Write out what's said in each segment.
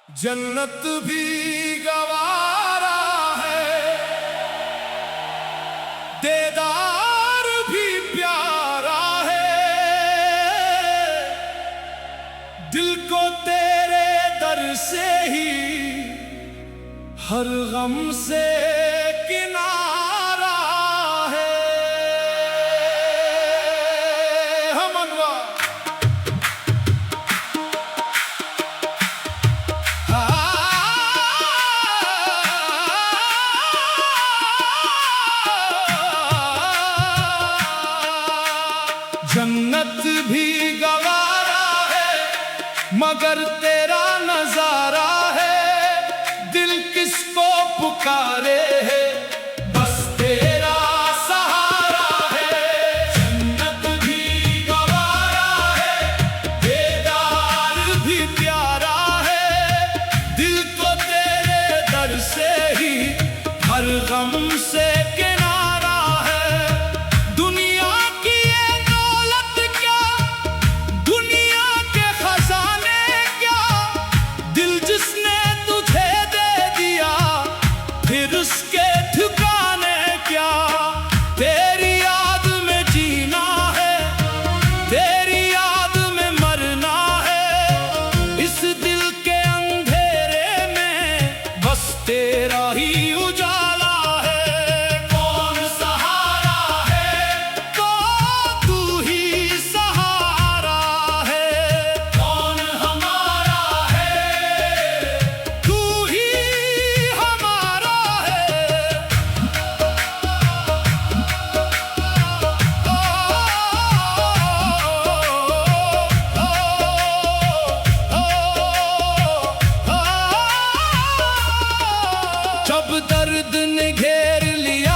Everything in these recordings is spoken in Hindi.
जन्नत भी गवारा है, देदार भी प्यारा है। दिल को तेरे दर से ही हर गम से किनारा है। हम अनवा जन्नत भी गवारा है मगर तेरा नजारा है। दिल किसको पुकारे है बस तेरा सहारा है। जन्नत भी गवारा है, बेदार भी प्यारा है। दिल को तेरे दर से ही हर गम से किनारा है। दुनिया की उसके ठिकाने क्या, तेरी याद में जीना है, तेरी याद में मरना है। इस दिल के अंधेरे में बस तेरा ही उजाला है। कौन सहारा है तो तू ही सहारा है। कौन हमारा है तू ही जब दर्द ने घेर लिया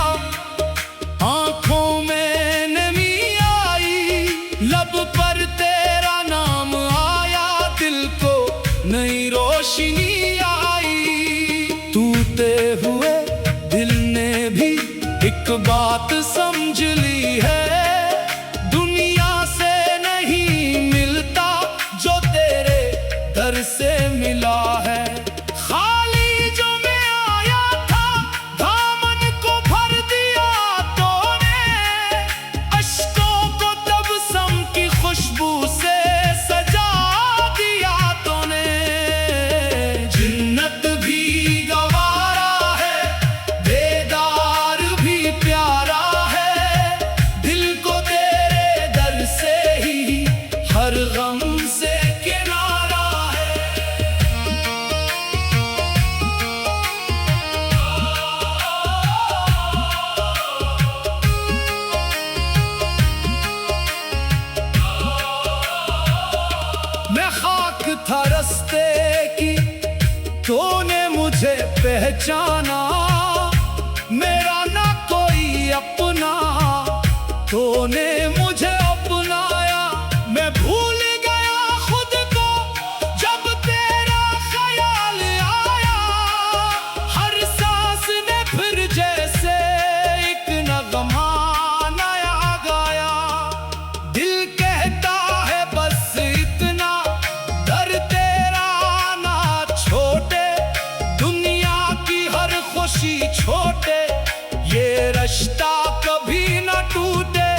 आंखों में नमी आई। लब पर तेरा नाम आया, दिल को नई रोशनी आई। टूटे हुए दिल ने भी एक बात समझ ली है, दुनिया से नहीं मिलता जो तेरे दर से मिला है। हर गम से किनारा है। मैं खाक था रस्ते की, तूने मुझे पहचाना। मेरा ना कोई अपना, तूने मुझे अपनाया। मैं भूल गया खुद को जब तेरा ख्याल आया। हर सांस ने फिर जैसे एक नगमा नया गाया। दिल कहता है बस इतना, दर तेरा ना छोटे। दुनिया की हर खुशी छोटे, ये रिश्ता कभी ना टूटे।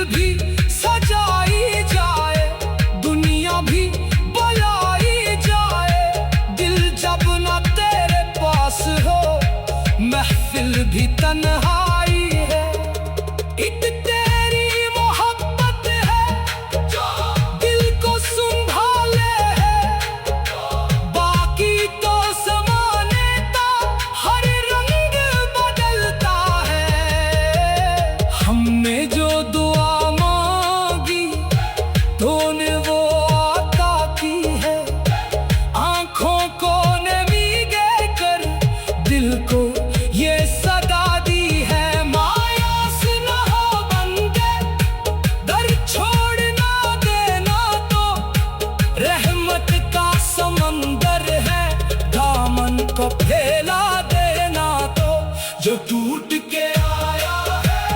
भी सजाई जाए, दुनिया भी बुलाई जाए, दिल जब ना तेरे पास हो, महफिल भी तन्हाई है। एक तेरी मोहब्बत है जो दिल को संभाले है, बाकी तो ज़माने का हर रंग बदलता है। हमने जो दुआ मांगी तूने वो अता की है, आँखों को नमी कर दिल को ये सदा दी है। मायूस न हो बंदे, दर छोड़ ना देना तो रहमत का समंदर है, दामन को फैला देना तो। जो टूट के आया है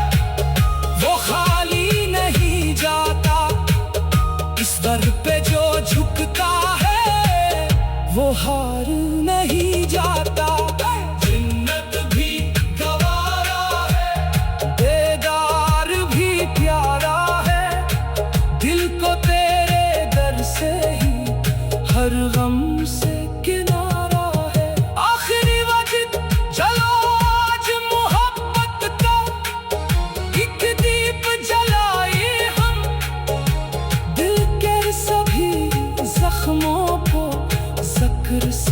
वो खाली नहीं जाता, इस दर पे जो झुकता है वो हार नहीं जाता। जिन्नत भी गवारा है, बेदार भी प्यारा है, दिल को तेरे दर से ही हर गम से किनारा है। आखिरी वक्त चलो आज मोहब्बत का एक दीप जलाए हम, दिल के सभी जख्मों को ज़िक्र से